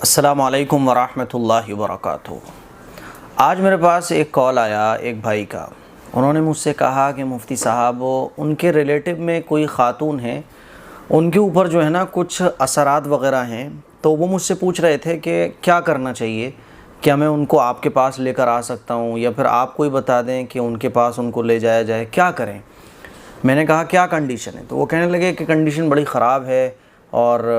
السلام علیکم ورحمۃ اللہ وبرکاتہ۔ آج میرے پاس ایک کال آیا ایک بھائی کا۔ انہوں نے مجھ سے کہا کہ مفتی صاحب ان کے ریلیٹو میں کوئی خاتون ہیں، ان کے اوپر جو ہے نا کچھ اثرات وغیرہ ہیں، تو وہ مجھ سے پوچھ رہے تھے کہ کیا کرنا چاہیے، کیا میں ان کو آپ کے پاس لے کر آ سکتا ہوں یا پھر آپ کوئی بتا دیں کہ ان کے پاس ان کو لے جایا جائے، کیا کریں؟ میں نے کہا کیا کنڈیشن ہے؟ تو وہ کہنے لگے کہ کنڈیشن بڑی خراب ہے اور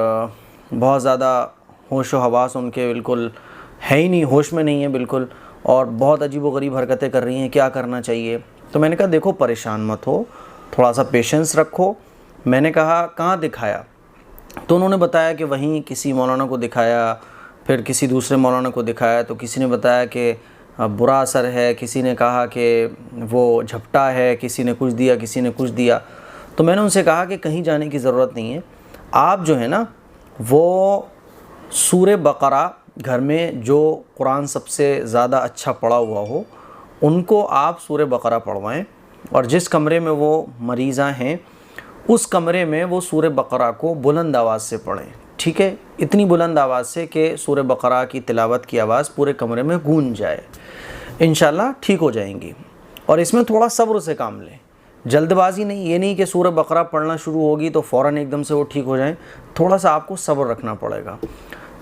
بہت زیادہ ہوش و حواس ان کے بالکل ہے ہی نہیں، ہوش میں نہیں ہے بالکل، اور بہت عجیب و غریب حرکتیں کر رہی ہیں، کیا کرنا چاہیے؟ تو میں نے کہا دیکھو پریشان مت ہو، تھوڑا سا پیشنس رکھو۔ میں نے کہا کہاں دکھایا؟ تو انہوں نے بتایا کہ وہیں کسی مولانا کو دکھایا، پھر کسی دوسرے مولانا کو دکھایا، تو کسی نے بتایا کہ برا اثر ہے، کسی نے کہا کہ وہ جھپٹا ہے، کسی نے کچھ دیا، کسی نے کچھ دیا۔ تو میں نے ان سے کہا کہ کہیں جانے کی ضرورت نہیں ہے، آپ جو ہے نا وہ سورہ بقرہ گھر میں جو قرآن سب سے زیادہ اچھا پڑھا ہوا ہو ان کو آپ سورہ بقرہ پڑھوائیں، اور جس کمرے میں وہ مریضاں ہیں اس کمرے میں وہ سورہ بقرہ کو بلند آواز سے پڑھیں، ٹھیک ہے؟ اتنی بلند آواز سے کہ سورہ بقرہ کی تلاوت کی آواز پورے کمرے میں گونج جائے، انشاءاللہ ٹھیک ہو جائیں گی۔ اور اس میں تھوڑا صبر سے کام لیں، جلد بازی نہیں، یہ نہیں کہ سورہ بقرہ پڑھنا شروع ہوگی تو فوراً ایک دم سے وہ ٹھیک ہو جائیں، تھوڑا سا آپ کو صبر رکھنا پڑے گا۔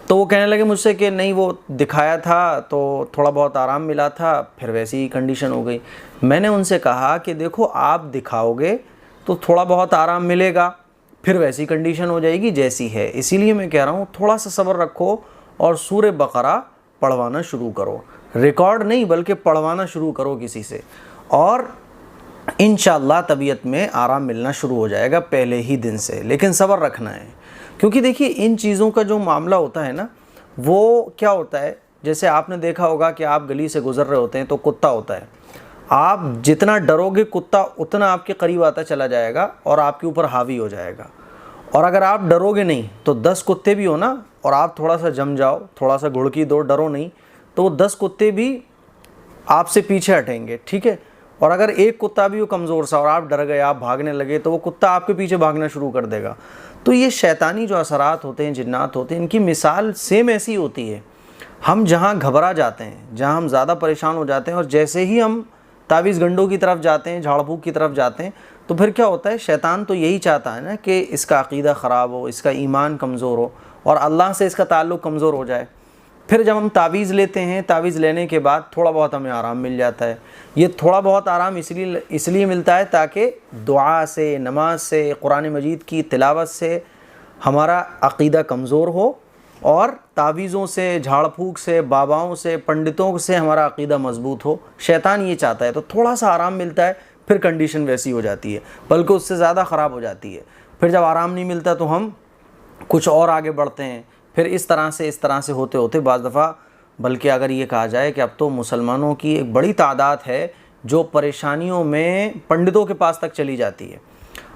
تو وہ کہنے لگے مجھ سے کہ نہیں وہ دکھایا تھا تو تھوڑا بہت آرام ملا تھا، پھر ویسی ہی کنڈیشن ہو گئی۔ میں نے ان سے کہا کہ دیکھو آپ دکھاؤ گے تو تھوڑا بہت آرام ملے گا، پھر ویسی کنڈیشن ہو جائے گی جیسی ہے، اسی لیے میں کہہ رہا ہوں تھوڑا سا صبر رکھو اور سورہ بقرہ پڑھوانا شروع کرو، ریکارڈ نہیں بلکہ پڑھوانا شروع کرو کسی سے، اور انشاءاللہ طبیعت میں آرام ملنا شروع ہو جائے گا پہلے ہی دن سے، لیکن صبر رکھنا ہے۔ کیونکہ دیکھیے ان چیزوں کا جو معاملہ ہوتا ہے نا وہ کیا ہوتا ہے، جیسے آپ نے دیکھا ہوگا کہ آپ گلی سے گزر رہے ہوتے ہیں تو کتا ہوتا ہے، آپ جتنا ڈرو گے کتا اتنا آپ کے قریب آتا چلا جائے گا اور آپ کے اوپر حاوی ہو جائے گا، اور اگر آپ ڈرو گے نہیں تو 10 کتے بھی ہو نا اور آپ تھوڑا سا جم جاؤ، تھوڑا سا گھڑکی دو، ڈرو نہیں، تو وہ 10 کتے بھی آپ سے پیچھے ہٹیں گے، ٹھیک ہے؟ اور اگر ایک کتا بھی ہو کمزور سا اور آپ ڈر گئے، آپ بھاگنے لگے، تو وہ کتا آپ کے پیچھے بھاگنا شروع کر دے گا۔ تو یہ شیطانی جو اثرات ہوتے ہیں، جنات ہوتے ہیں، ان کی مثال سیم ایسی ہوتی ہے۔ ہم جہاں گھبرا جاتے ہیں، جہاں ہم زیادہ پریشان ہو جاتے ہیں، اور جیسے ہی ہم تعویذ گنڈوں کی طرف جاتے ہیں، جھاڑ پھونک کی طرف جاتے ہیں، تو پھر کیا ہوتا ہے، شیطان تو یہی چاہتا ہے نا کہ اس کا عقیدہ خراب ہو، اس کا ایمان کمزور ہو اور اللہ سے اس کا تعلق کمزور ہو جائے۔ پھر جب ہم تعویذ لیتے ہیں، تعویذ لینے کے بعد تھوڑا بہت ہمیں آرام مل جاتا ہے۔ یہ تھوڑا بہت آرام اس لیے ملتا ہے تاکہ دعا سے، نماز سے، قرآن مجید کی تلاوت سے ہمارا عقیدہ کمزور ہو، اور تعویذوں سے، جھاڑ پھونک سے، باباؤں سے، پنڈتوں سے ہمارا عقیدہ مضبوط ہو۔ شیطان یہ چاہتا ہے، تو تھوڑا سا آرام ملتا ہے، پھر کنڈیشن ویسی ہو جاتی ہے، بلکہ اس سے زیادہ خراب ہو جاتی ہے۔ پھر جب آرام نہیں ملتا تو ہم کچھ اور آگے بڑھتے ہیں، پھر اس طرح سے ہوتے ہوتے بعض دفعہ، بلکہ اگر یہ کہا جائے کہ اب تو مسلمانوں کی ایک بڑی تعداد ہے جو پریشانیوں میں پنڈتوں کے پاس تک چلی جاتی ہے۔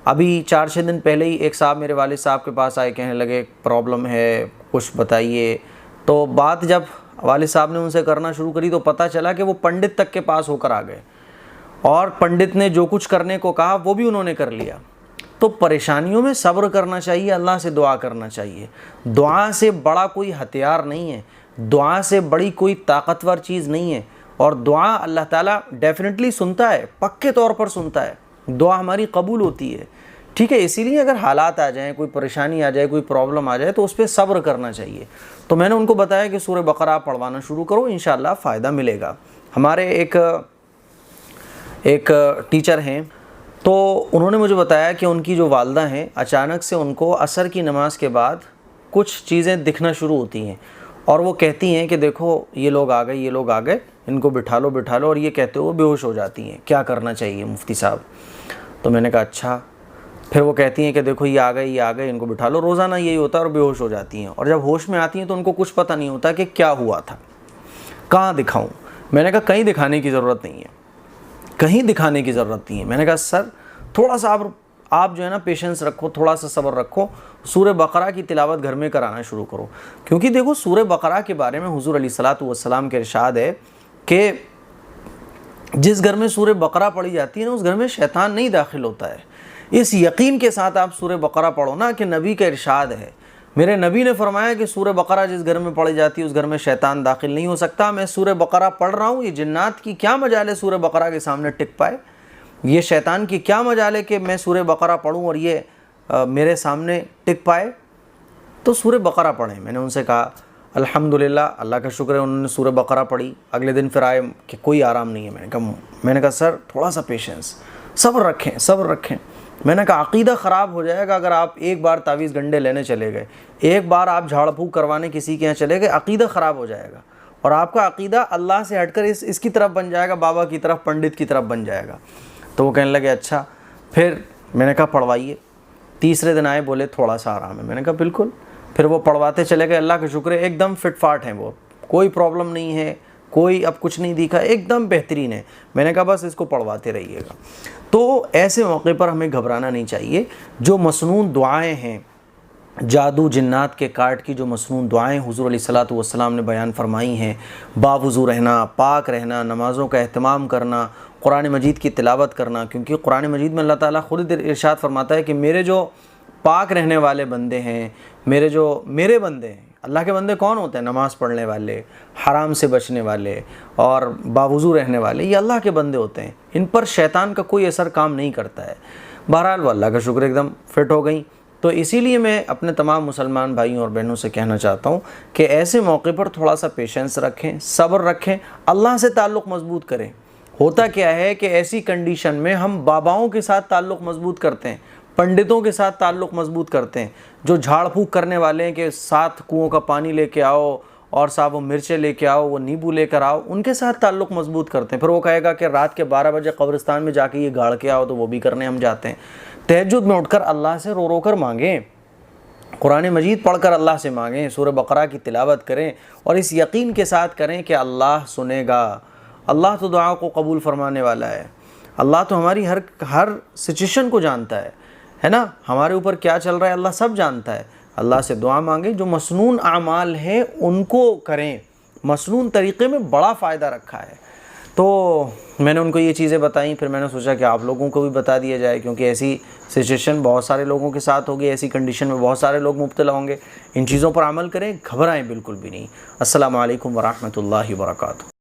ابھی 4-6 دن پہلے ہی ایک صاحب میرے والد صاحب کے پاس آئے، کہنے لگے پرابلم ہے، کچھ بتائیے۔ تو بات جب والد صاحب نے ان سے کرنا شروع کری تو پتہ چلا کہ وہ پنڈت تک کے پاس ہو کر آ گئے، اور پنڈت نے جو کچھ کرنے کو کہا وہ بھی انہوں نے کر لیا۔ تو پریشانیوں میں صبر کرنا چاہیے، اللہ سے دعا کرنا چاہیے۔ دعا سے بڑا کوئی ہتھیار نہیں ہے، دعا سے بڑی کوئی طاقتور چیز نہیں ہے، اور دعا اللہ تعالیٰ ڈیفینیٹلی سنتا ہے، پکے طور پر سنتا ہے، دعا ہماری قبول ہوتی ہے، ٹھیک ہے؟ اسی لیے اگر حالات آ جائیں، کوئی پریشانی آ جائے، کوئی پرابلم آ جائے تو اس پہ صبر کرنا چاہیے۔ تو میں نے ان کو بتایا کہ سورہ بقرہ پڑھوانا شروع کرو، انشاءاللہ فائدہ ملے گا۔ ہمارے ایک ٹیچر ہیں، تو انہوں نے مجھے بتایا کہ ان کی جو والدہ ہیں، اچانک سے ان کو عصر کی نماز کے بعد کچھ چیزیں دکھنا شروع ہوتی ہیں، اور وہ کہتی ہیں کہ دیکھو یہ لوگ آ گئے، ان کو بٹھا لو، اور یہ کہتے ہوئے بے ہوش ہو جاتی ہیں، کیا کرنا چاہیے مفتی صاحب؟ تو میں نے کہا اچھا۔ پھر وہ کہتی ہیں کہ دیکھو یہ آ گئے، ان کو بٹھا لو، روزانہ یہی ہوتا ہے، اور بے ہوش ہو جاتی ہیں، اور جب ہوش میں آتی ہیں تو ان کو کچھ پتہ نہیں ہوتا کہ کیا ہوا تھا، کہاں دکھاؤں؟ میں نے کہا کہیں دکھانے کی ضرورت نہیں ہے، میں نے کہا سر تھوڑا سا آپ جو ہے نا پیشنس رکھو، تھوڑا سا صبر رکھو، سورہ بقرہ کی تلاوت گھر میں کرانا شروع کرو۔ کیونکہ دیکھو سورہ بقرہ کے بارے میں حضور علیہ الصلوۃ والسلام کے ارشاد ہے کہ جس گھر میں سورہ بقرہ پڑھی جاتی ہے نا اس گھر میں شیطان نہیں داخل ہوتا ہے۔ اس یقین کے ساتھ آپ سورہ بقرہ پڑھو نا کہ نبی کا ارشاد ہے، میرے نبی نے فرمایا کہ سورہ بقرہ جس گھر میں پڑھی جاتی ہے اس گھر میں شیطان داخل نہیں ہو سکتا. میں سورہ بقرہ پڑھ رہا ہوں, یہ جنات کی کیا مجال ہے سورہ بقرہ کے سامنے ٹک پائے؟ یہ شیطان کی کیا مجال ہے کہ میں سورہ بقرہ پڑھوں اور یہ میرے سامنے ٹک پائے؟ تو سورہ بقرہ پڑھیں. میں نے ان سے کہا الحمدللہ, اللہ کا شکر ہے انہوں نے سورہ بقرہ پڑھی. اگلے دن پھر آئے کہ کوئی آرام نہیں ہے. میں نے کہا سر تھوڑا سا پیشنس, صبر رکھیں. میں نے کہا عقیدہ خراب ہو جائے گا اگر آپ ایک بار تعویذ گنڈے لینے چلے گئے, ایک بار آپ جھاڑ پھونک کروانے کسی کے یہاں چلے گئے, عقیدہ خراب ہو جائے گا اور آپ کا عقیدہ اللہ سے ہٹ کر اس کی طرف بن جائے گا, بابا کی طرف, پنڈت کی طرف بن جائے گا. تو وہ کہنے لگے اچھا. پھر میں نے کہا پڑھوائیے. تیسرے دن آئے, بولے تھوڑا سا آرام ہے. میں نے کہا بالکل. پھر وہ پڑھواتے چلے گئے. اللہ کا شکر ہے ایک دم فٹ فاٹ ہیں, وہ کوئی پرابلم نہیں ہے, کوئی اب کچھ نہیں دکھا, ایک دم بہترین ہے. میں نے کہا بس اس کو پڑھواتے رہیے گا. تو ایسے موقع پر ہمیں گھبرانا نہیں چاہیے. جو مسنون دعائیں ہیں, جادو جنات کے کاٹ کی جو مسنون دعائیں حضور علیہ الصلوۃ والسلام نے بیان فرمائی ہیں, باوضو رہنا, پاک رہنا, نمازوں کا اہتمام کرنا, قرآن مجید کی تلاوت کرنا, کیونکہ قرآن مجید میں اللہ تعالیٰ خود ارشاد فرماتا ہے کہ میرے جو پاک رہنے والے بندے ہیں, میرے بندے ہیں. اللہ کے بندے کون ہوتے ہیں؟ نماز پڑھنے والے, حرام سے بچنے والے اور باوضو رہنے والے, یہ اللہ کے بندے ہوتے ہیں. ان پر شیطان کا کوئی اثر کام نہیں کرتا ہے. بہرحال وہ اللہ کا شکر ایک دم فٹ ہو گئیں. تو اسی لیے میں اپنے تمام مسلمان بھائیوں اور بہنوں سے کہنا چاہتا ہوں کہ ایسے موقع پر تھوڑا سا پیشنس رکھیں, صبر رکھیں, اللہ سے تعلق مضبوط کریں. ہوتا کیا ہے کہ ایسی کنڈیشن میں ہم باباؤں کے ساتھ تعلق مضبوط کرتے ہیں, پنڈتوں کے ساتھ تعلق مضبوط کرتے ہیں, جو جھاڑ پھونک کرنے والے ہیں کہ 7 کنوؤں کا پانی لے کے آؤ اور صاحب وہ مرچیں لے کے آؤ, وہ نیبو لے کر آؤ, ان کے ساتھ تعلق مضبوط کرتے ہیں. پھر وہ کہے گا کہ رات کے 12 بجے قبرستان میں جا کے یہ گاڑ کے آؤ, تو وہ بھی کرنے ہم جاتے ہیں. تہجد میں اٹھ کر اللہ سے رو کر مانگیں, قرآن مجید پڑھ کر اللہ سے مانگیں, سورہ بقرہ کی تلاوت کریں اور اس یقین کے ساتھ کریں کہ اللہ سنے گا. اللہ تو دعا کو قبول فرمانے والا ہے. اللہ تو ہماری ہر سچویشن کو جانتا ہے نا, ہمارے اوپر کیا چل رہا ہے اللہ سب جانتا ہے. اللہ سے دعا مانگیں, جو مسنون اعمال ہیں ان کو کریں. مسنون طریقے میں بڑا فائدہ رکھا ہے. تو میں نے ان کو یہ چیزیں بتائیں. پھر میں نے سوچا کہ آپ لوگوں کو بھی بتا دیا جائے, کیونکہ ایسی سچویشن بہت سارے لوگوں کے ساتھ ہوگی, ایسی کنڈیشن میں بہت سارے لوگ مبتلا ہوں گے. ان چیزوں پر عمل کریں, گھبرائیں بالکل بھی نہیں. السلام علیکم ورحمۃ اللہ وبرکاتہ.